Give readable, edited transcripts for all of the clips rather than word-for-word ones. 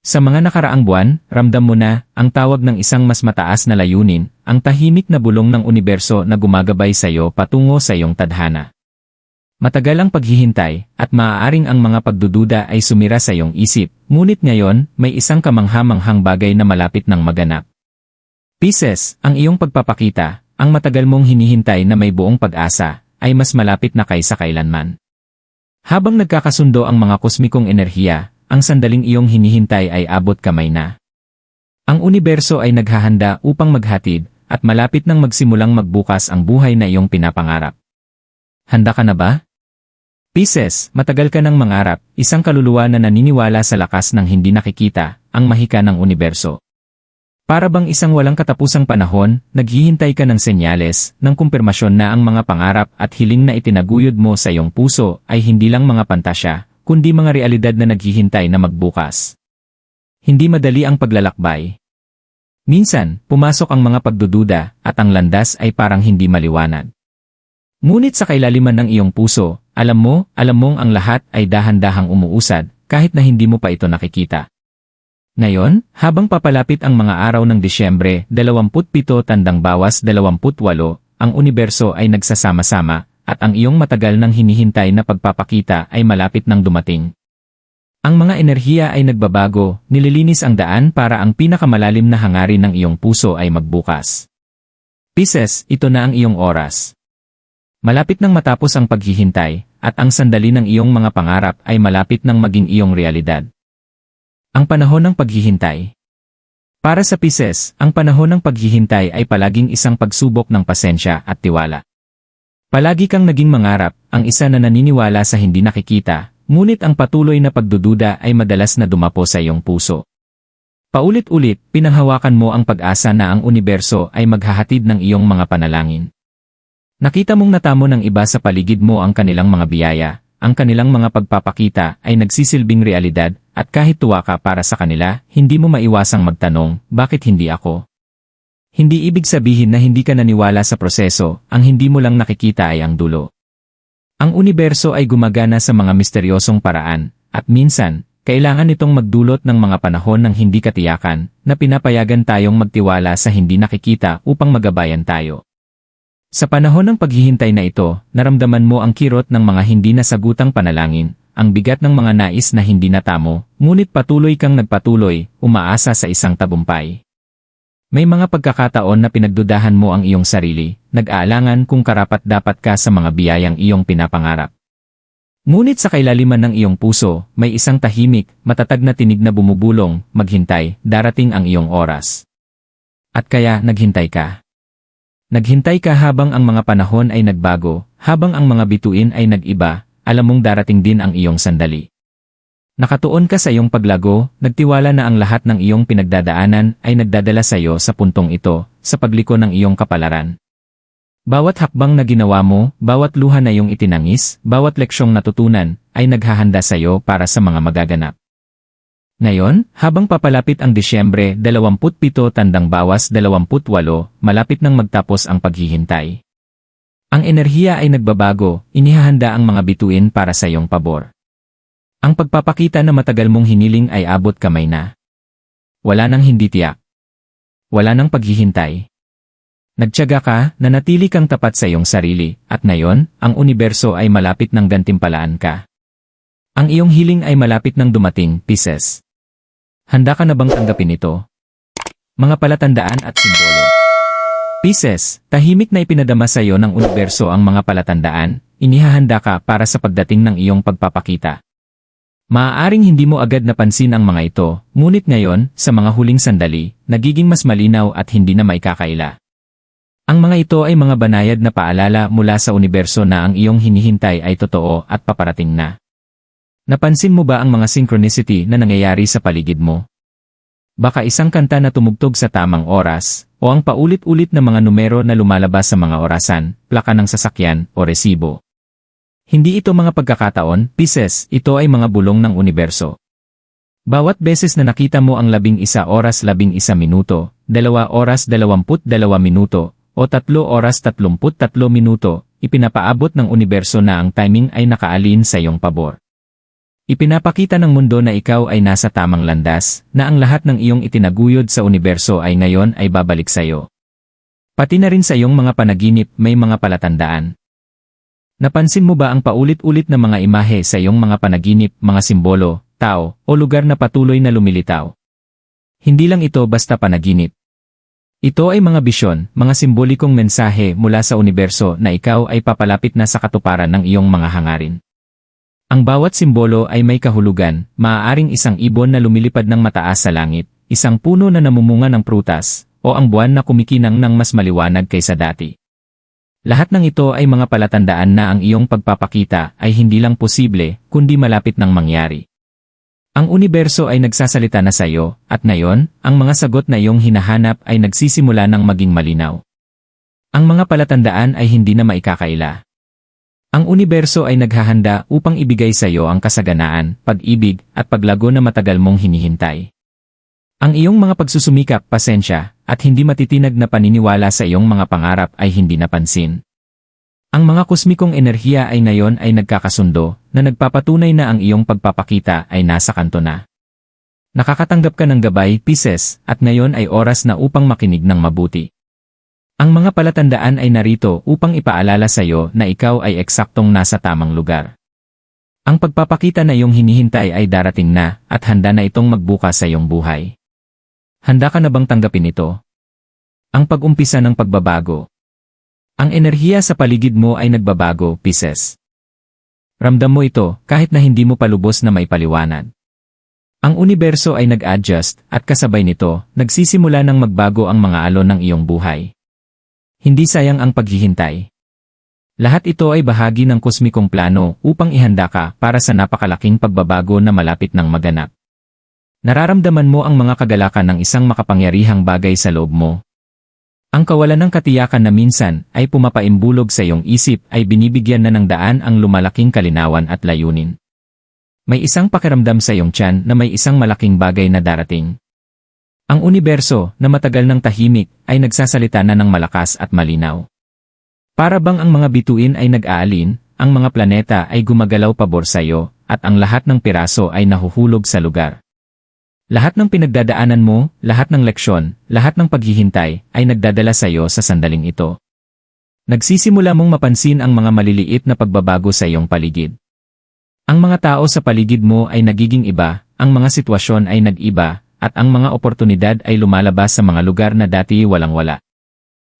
Sa mga nakaraang buwan, ramdam mo na ang tawag ng isang mas mataas na layunin, ang tahimik na bulong ng universo na gumagabay sa iyo patungo sa iyong tadhana. Matagal ang paghihintay, at maaaring ang mga pagdududa ay sumira sa iyong isip, ngunit ngayon, may isang kamangha-manghang bagay na malapit ng maganap. Pisces, ang iyong pagpapakita, ang matagal mong hinihintay na may buong pag-asa, ay mas malapit na kaysa kailanman. Habang nagkakasundo ang mga kosmikong enerhiya, ang sandaling iyong hinihintay ay abot kamay na. Ang universo ay naghahanda upang maghatid, at malapit nang magsimulang magbukas ang buhay na iyong pinapangarap. Handa ka na ba? Pisces, matagal ka nang mangarap, isang kaluluwa na naniniwala sa lakas ng hindi nakikita, ang mahika ng universo. Para bang isang walang katapusang panahon, naghihintay ka ng senyales, ng kumpirmasyon na ang mga pangarap at hiling na itinaguyod mo sa iyong puso ay hindi lang mga pantasya, kundi mga realidad na naghihintay na magbukas. Hindi madali ang paglalakbay. Minsan, pumasok ang mga pagdududa, at ang landas ay parang hindi maliwanag. Ngunit sa kailaliman ng iyong puso, alam mong ang lahat ay dahan-dahang umuusad, kahit na hindi mo pa ito nakikita. Ngayon, habang papalapit ang mga araw ng Disyembre 27 tandang bawas 28, ang universo ay nagsasama-sama, at ang iyong matagal nang hinihintay na pagpapakita ay malapit nang dumating. Ang mga enerhiya ay nagbabago, nililinis ang daan para ang pinakamalalim na hangarin ng iyong puso ay magbukas. Pisces, ito na ang iyong oras. Malapit nang matapos ang paghihintay, at ang sandali ng iyong mga pangarap ay malapit nang maging iyong realidad. Ang panahon ng paghihintay. Para sa Pisces, ang panahon ng paghihintay ay palaging isang pagsubok ng pasensya at tiwala. Palagi kang naging mangarap, ang isa na naniniwala sa hindi nakikita, ngunit ang patuloy na pagdududa ay madalas na dumapo sa iyong puso. Paulit-ulit, pinanghawakan mo ang pag-asa na ang universo ay maghahatid ng iyong mga panalangin. Nakita mong natamo ng iba sa paligid mo ang kanilang mga biyaya, ang kanilang mga pagpapakita ay nagsisilbing realidad, at kahit tuwa ka para sa kanila, hindi mo maiwasang magtanong, bakit hindi ako? Hindi ibig sabihin na hindi ka naniwala sa proseso, ang hindi mo lang nakikita ay ang dulo. Ang universo ay gumagana sa mga misteryosong paraan, at minsan, kailangan itong magdulot ng mga panahon ng hindi katiyakan, na pinapayagan tayong magtiwala sa hindi nakikita upang magabayan tayo. Sa panahon ng paghihintay na ito, naramdaman mo ang kirot ng mga hindi nasagutang panalangin, ang bigat ng mga nais na hindi natamo, ngunit patuloy kang nagpatuloy, umaasa sa isang tagumpay. May mga pagkakataon na pinagdudahan mo ang iyong sarili, nag-aalangan kung karapat-dapat ka sa mga biyayang iyong pinapangarap. Ngunit sa kailaliman ng iyong puso, may isang tahimik, matatag na tinig na bumubulong, maghintay, darating ang iyong oras. At kaya, naghintay ka. Naghintay ka habang ang mga panahon ay nagbago, habang ang mga bituin ay nag-iba, alam mong darating din ang iyong sandali. Nakatuon ka sa iyong paglago, nagtiwala na ang lahat ng iyong pinagdadaanan ay nagdadala sa iyo sa puntong ito, sa pagliko ng iyong kapalaran. Bawat hakbang na ginawa mo, bawat luha na iyong itinangis, bawat leksyong natutunan, ay naghahanda sa iyo para sa mga magaganap. Ngayon, habang papalapit ang Disyembre 27 tandang bawas 28, malapit nang magtapos ang paghihintay. Ang enerhiya ay nagbabago, inihahanda ang mga bituin para sa iyong pabor. Ang pagpapakita na matagal mong hiniling ay abot kamay na. Wala nang hindi tiyak. Wala nang paghihintay. Nagtiyaga ka, nanatili kang tapat sa iyong sarili, at ngayon, ang universo ay malapit nang gantimpalaan ka. Ang iyong hiling ay malapit nang dumating, Pisces. Handa ka na bang tanggapin ito? Mga palatandaan at simbolo. Pisces, tahimik na ipinadama sa iyo ng universo ang mga palatandaan, inihahanda ka para sa pagdating ng iyong pagpapakita. Maaaring hindi mo agad napansin ang mga ito, ngunit ngayon, sa mga huling sandali, nagiging mas malinaw at hindi na maikakaila. Ang mga ito ay mga banayad na paalala mula sa universo na ang iyong hinihintay ay totoo at paparating na. Napansin mo ba ang mga synchronicity na nangyayari sa paligid mo? Baka isang kanta na tumugtog sa tamang oras, o ang paulit-ulit na mga numero na lumalabas sa mga orasan, plaka ng sasakyan, o resibo. Hindi ito mga pagkakataon, Pisces, ito ay mga bulong ng universo. Bawat beses na nakita mo ang 11 oras 11 minuto, 2 oras 22 minuto, o 3 oras 33 minuto, ipinapaabot ng universo na ang timing ay nakaalin sa iyong pabor. Ipinapakita ng mundo na ikaw ay nasa tamang landas, na ang lahat ng iyong itinaguyod sa universo ay ngayon ay babalik sa iyo. Pati na rin sa iyong mga panaginip may mga palatandaan. Napansin mo ba ang paulit-ulit na mga imahe sa iyong mga panaginip, mga simbolo, tao, o lugar na patuloy na lumilitaw? Hindi lang ito basta panaginip. Ito ay mga bisyon, mga simbolikong mensahe mula sa universo na ikaw ay papalapit na sa katuparan ng iyong mga hangarin. Ang bawat simbolo ay may kahulugan, maaaring isang ibon na lumilipad ng mataas sa langit, isang puno na namumunga ng prutas, o ang buwan na kumikinang ng mas maliwanag kaysa dati. Lahat ng ito ay mga palatandaan na ang iyong pagpapakita ay hindi lang posible, kundi malapit ng mangyari. Ang universo ay nagsasalita na sa iyo, at ngayon, ang mga sagot na iyong hinahanap ay nagsisimula ng maging malinaw. Ang mga palatandaan ay hindi na maikakaila. Ang universo ay naghahanda upang ibigay sa iyo ang kasaganaan, pag-ibig, at paglago na matagal mong hinihintay. Ang iyong mga pagsusumikap, pasensya, at hindi matitinag na paniniwala sa iyong mga pangarap ay hindi napansin. Ang mga kosmikong enerhiya ay ngayon ay nagkakasundo, na nagpapatunay na ang iyong pagpapakita ay nasa kanto na. Nakakatanggap ka ng gabay, Pisces, at ngayon ay oras na upang makinig ng mabuti. Ang mga palatandaan ay narito upang ipaalala sa iyo na ikaw ay eksaktong nasa tamang lugar. Ang pagpapakita na iyong hinihintay ay darating na at handa na itong magbukas sa iyong buhay. Handa ka na bang tanggapin ito? Ang pag-umpisa ng pagbabago. Ang enerhiya sa paligid mo ay nagbabago, Pisces. Ramdam mo ito kahit na hindi mo palubos na maipaliwanag. Ang universo ay nag-adjust at kasabay nito, nagsisimula ng magbago ang mga alon ng iyong buhay. Hindi sayang ang paghihintay. Lahat ito ay bahagi ng kosmikong plano upang ihanda ka para sa napakalaking pagbabago na malapit ng maganap. Nararamdaman mo ang mga kagalakan ng isang makapangyarihang bagay sa loob mo. Ang kawalan ng katiyakan na minsan ay pumapaimbulog sa iyong isip ay binibigyan na ng daan ang lumalaking kalinawan at layunin. May isang pakiramdam sa iyong tiyan na may isang malaking bagay na darating. Ang universo, na matagal ng tahimik, ay nagsasalita na ng malakas at malinaw. Para bang ang mga bituin ay nag-aalin, ang mga planeta ay gumagalaw pabor sa iyo, at ang lahat ng piraso ay nahuhulog sa lugar. Lahat ng pinagdadaanan mo, lahat ng leksyon, lahat ng paghihintay, ay nagdadala sa iyo sa sandaling ito. Nagsisimula mong mapansin ang mga maliliit na pagbabago sa iyong paligid. Ang mga tao sa paligid mo ay nagiging iba, ang mga sitwasyon ay nag-iba, at ang mga oportunidad ay lumalabas sa mga lugar na dati walang-wala.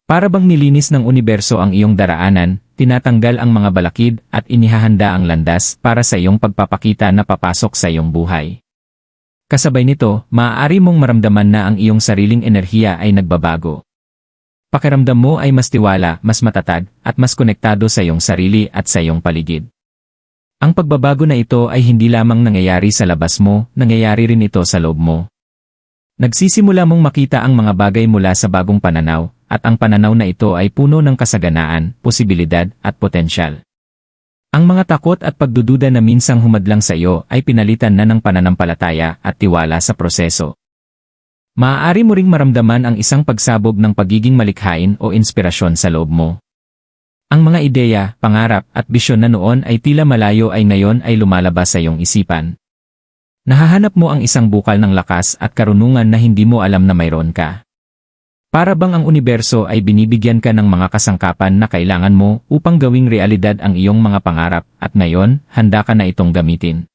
Para bang nilinis ng universo ang iyong daraanan, tinatanggal ang mga balakid at inihahanda ang landas para sa iyong pagpapakita na papasok sa iyong buhay. Kasabay nito, maaari mong maramdaman na ang iyong sariling enerhiya ay nagbabago. Pakiramdam mo ay mas tiwala, mas matatag, at mas konektado sa iyong sarili at sa iyong paligid. Ang pagbabago na ito ay hindi lamang nangyayari sa labas mo, nangyayari rin ito sa loob mo. Nagsisimula mong makita ang mga bagay mula sa bagong pananaw, at ang pananaw na ito ay puno ng kasaganaan, posibilidad, at potensyal. Ang mga takot at pagdududa na minsang humadlang sa iyo ay pinalitan na ng pananampalataya at tiwala sa proseso. Maaari mo ring maramdaman ang isang pagsabog ng pagiging malikhain o inspirasyon sa loob mo. Ang mga ideya, pangarap, at bisyon na noon ay tila malayo ay ngayon ay lumalabas sa iyong isipan. Nahahanap mo ang isang bukal ng lakas at karunungan na hindi mo alam na mayroon ka. Para bang ang universo ay binibigyan ka ng mga kasangkapan na kailangan mo upang gawing realidad ang iyong mga pangarap at ngayon, handa ka na itong gamitin.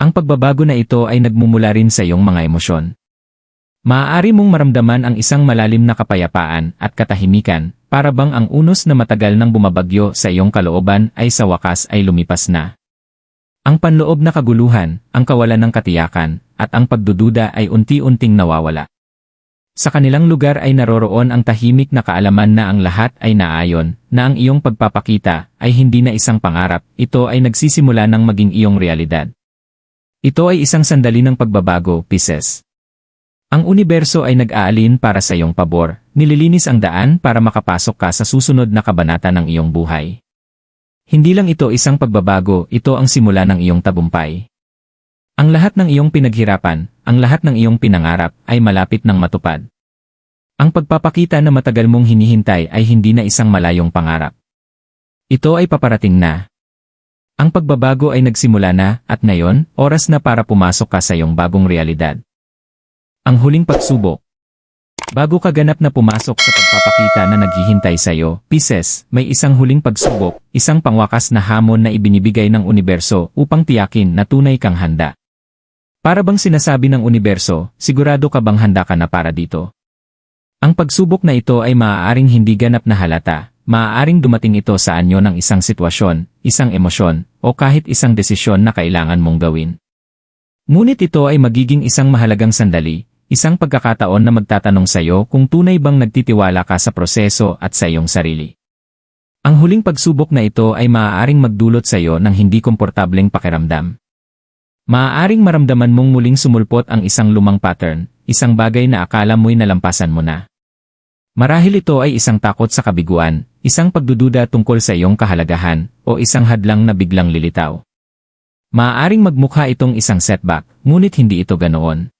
Ang pagbabago na ito ay nagmumula rin sa iyong mga emosyon. Maaari mong maramdaman ang isang malalim na kapayapaan at katahimikan, para bang ang unos na matagal nang bumabagyo sa iyong kalooban ay sa wakas ay lumipas na. Ang panloob na kaguluhan, ang kawalan ng katiyakan, at ang pagdududa ay unti-unting nawawala. Sa kanilang lugar ay naroroon ang tahimik na kaalaman na ang lahat ay naayon, na ang iyong pagpapakita ay hindi na isang pangarap, ito ay nagsisimula ng maging iyong realidad. Ito ay isang sandali ng pagbabago, Pisces. Ang universo ay nag-aalin para sa iyong pabor, nililinis ang daan para makapasok ka sa susunod na kabanata ng iyong buhay. Hindi lang ito isang pagbabago, ito ang simula ng iyong tagumpay. Ang lahat ng iyong pinaghirapan, ang lahat ng iyong pinangarap, ay malapit ng matupad. Ang pagpapakita na matagal mong hinihintay ay hindi na isang malayong pangarap. Ito ay paparating na. Ang pagbabago ay nagsimula na at ngayon, oras na para pumasok ka sa iyong bagong realidad. Ang huling pagsubok. Bago ka ganap na pumasok sa pagpapakita na naghihintay sa iyo, Pisces, may isang huling pagsubok, isang pangwakas na hamon na ibinibigay ng universo upang tiyakin na tunay kang handa. Para bang sinasabi ng universo, sigurado ka bang handa ka na para dito? Ang pagsubok na ito ay maaaring hindi ganap na halata, maaaring dumating ito sa anyo ng isang sitwasyon, isang emosyon, o kahit isang desisyon na kailangan mong gawin. Ngunit ito ay magiging isang mahalagang sandali, isang pagkakataon na magtatanong sa iyo kung tunay bang nagtitiwala ka sa proseso at sa iyong sarili. Ang huling pagsubok na ito ay maaaring magdulot sa iyo ng hindi komportableng pakiramdam. Maaaring maramdaman mong muling sumulpot ang isang lumang pattern, isang bagay na akala mo'y nalampasan mo na. Marahil ito ay isang takot sa kabiguan, isang pagdududa tungkol sa iyong kahalagahan, o isang hadlang na biglang lilitaw. Maaaring magmukha itong isang setback, ngunit hindi ito ganoon.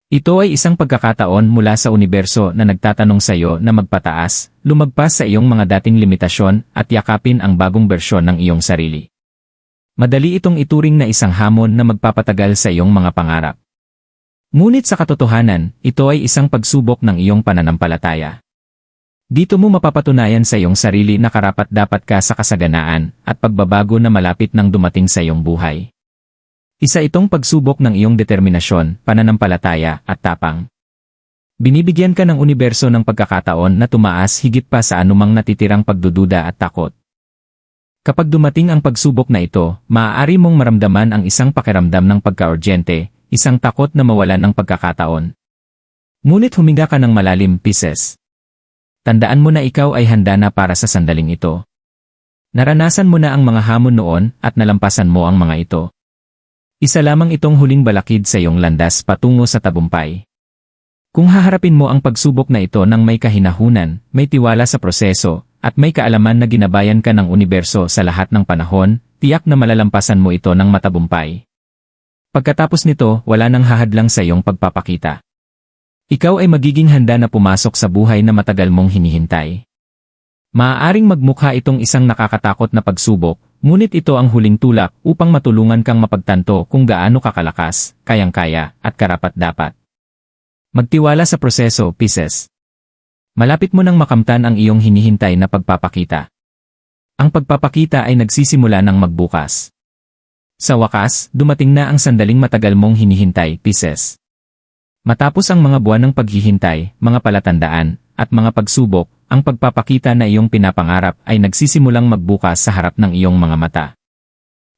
Ito ay isang pagkakataon mula sa universo na nagtatanong sa iyo na magpataas, lumagpas sa iyong mga dating limitasyon at yakapin ang bagong bersyon ng iyong sarili. Madali itong ituring na isang hamon na magpapatagal sa iyong mga pangarap. Ngunit sa katotohanan, ito ay isang pagsubok ng iyong pananampalataya. Dito mo mapapatunayan sa iyong sarili na karapat-dapat ka sa kasaganaan at pagbabago na malapit nang dumating sa iyong buhay. Isa itong pagsubok ng iyong determinasyon, pananampalataya, at tapang. Binibigyan ka ng universo ng pagkakataon na tumaas higit pa sa anumang natitirang pagdududa at takot. Kapag dumating ang pagsubok na ito, maaari mong maramdaman ang isang pakiramdam ng pagka-urgente, isang takot na mawalan ng pagkakataon. Ngunit huminga ka ng malalim, Pisces. Tandaan mo na ikaw ay handa na para sa sandaling ito. Naranasan mo na ang mga hamon noon at nalampasan mo ang mga ito. Isa lamang itong huling balakid sa iyong landas patungo sa tagumpay. Kung haharapin mo ang pagsubok na ito ng may kahinahunan, may tiwala sa proseso, at may kaalaman na ginabayan ka ng universo sa lahat ng panahon, tiyak na malalampasan mo ito ng matagumpay. Pagkatapos nito, wala nang hahadlang sa iyong pagpapakita. Ikaw ay magiging handa na pumasok sa buhay na matagal mong hinihintay. Maaaring magmukha itong isang nakakatakot na pagsubok, ngunit ito ang huling tulak upang matulungan kang mapagtanto kung gaano kakalakas, kayang-kaya, at karapat-dapat. Magtiwala sa proseso, Pisces. Malapit mo nang makamtan ang iyong hinihintay na pagpapakita. Ang pagpapakita ay nagsisimula ng magbukas. Sa wakas, dumating na ang sandaling matagal mong hinihintay, Pisces. Matapos ang mga buwan ng paghihintay, mga palatandaan, at mga pagsubok, ang pagpapakita na iyong pinapangarap ay nagsisimulang magbukas sa harap ng iyong mga mata.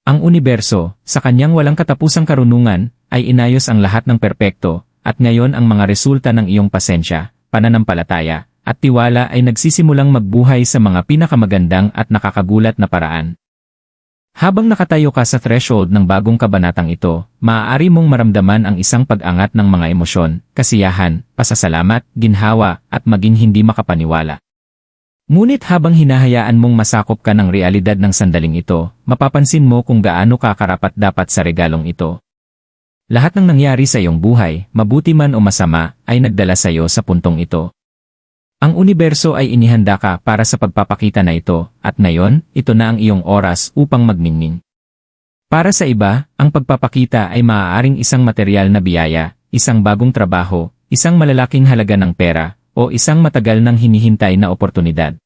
Ang universo, sa kanyang walang katapusang karunungan, ay inayos ang lahat ng perpekto, at ngayon ang mga resulta ng iyong pasensya, pananampalataya, at tiwala ay nagsisimulang magbuhay sa mga pinakamagandang at nakakagulat na paraan. Habang nakatayo ka sa threshold ng bagong kabanatang ito, maaari mong maramdaman ang isang pag-angat ng mga emosyon, kasiyahan, pasasalamat, ginhawa, at maging hindi makapaniwala. Ngunit habang hinahayaan mong masakop ka ng realidad ng sandaling ito, mapapansin mo kung gaano ka karapat-dapat sa regalong ito. Lahat ng nangyari sa iyong buhay, mabuti man o masama, ay nagdala sa iyo sa puntong ito. Ang universo ay inihanda ka para sa pagpapakita na ito, at ngayon, ito na ang iyong oras upang magningning. Para sa iba, ang pagpapakita ay maaaring isang material na biyaya, isang bagong trabaho, isang malalaking halaga ng pera, o isang matagal nang hinihintay na oportunidad.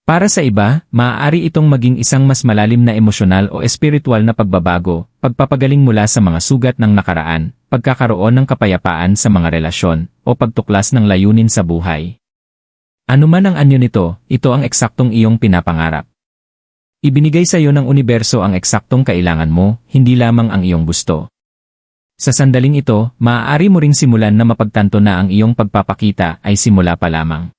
Para sa iba, maaari itong maging isang mas malalim na emosyonal o espiritual na pagbabago, pagpapagaling mula sa mga sugat ng nakaraan, pagkakaroon ng kapayapaan sa mga relasyon, o pagtuklas ng layunin sa buhay. Ano man ang anyo nito, ito ang eksaktong iyong pinapangarap. Ibinigay sa iyo ng universo ang eksaktong kailangan mo, hindi lamang ang iyong gusto. Sa sandaling ito, maaari mo ring simulan na mapagtanto na ang iyong pagpapakita ay simula pa lamang.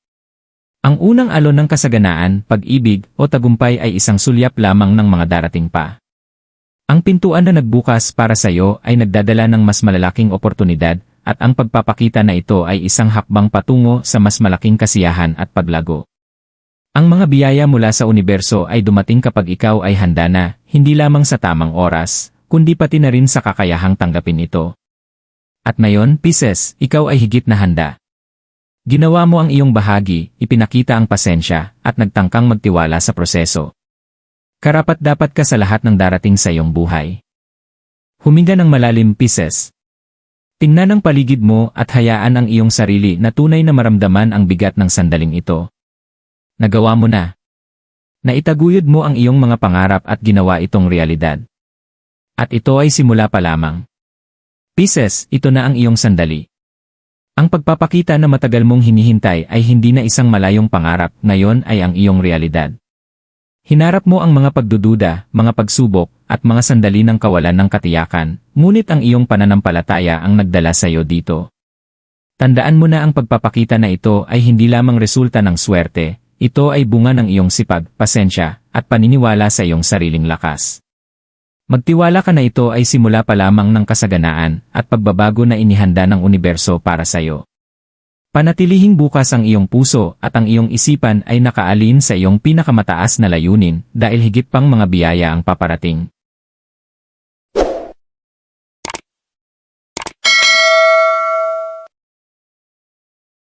Ang unang alon ng kasaganaan, pag-ibig, o tagumpay ay isang sulyap lamang ng mga darating pa. Ang pintuan na nagbukas para sa iyo ay nagdadala ng mas malalaking oportunidad, at ang pagpapakita na ito ay isang hakbang patungo sa mas malaking kasiyahan at paglago. Ang mga biyaya mula sa universo ay dumating kapag ikaw ay handa na, hindi lamang sa tamang oras, kundi pati na rin sa kakayahang tanggapin ito. At ngayon, Pisces, ikaw ay higit na handa. Ginawa mo ang iyong bahagi, ipinakita ang pasensya, at nagtangkang magtiwala sa proseso. Karapat-dapat ka sa lahat ng darating sa iyong buhay. Huminga ng malalim, Pisces. Tingnan ang paligid mo at hayaan ang iyong sarili na tunay na maramdaman ang bigat ng sandaling ito. Nagawa mo na. Naitaguyod mo ang iyong mga pangarap at ginawa itong realidad. At ito ay simula pa lamang. Pisces, ito na ang iyong sandali. Ang pagpapakita na matagal mong hinihintay ay hindi na isang malayong pangarap, ngayon ay ang iyong realidad. Hinarap mo ang mga pagdududa, mga pagsubok, at mga sandali ng kawalan ng katiyakan, ngunit ang iyong pananampalataya ang nagdala sa iyo dito. Tandaan mo na ang pagpapakita na ito ay hindi lamang resulta ng swerte, ito ay bunga ng iyong sipag, pasensya, at paniniwala sa iyong sariling lakas. Magtiwala ka na ito ay simula pa lamang ng kasaganaan at pagbabago na inihanda ng universo para sa iyo. Panatilihing bukas ang iyong puso at ang iyong isipan ay nakaalin sa iyong pinakamataas na layunin dahil higit pang mga biyaya ang paparating.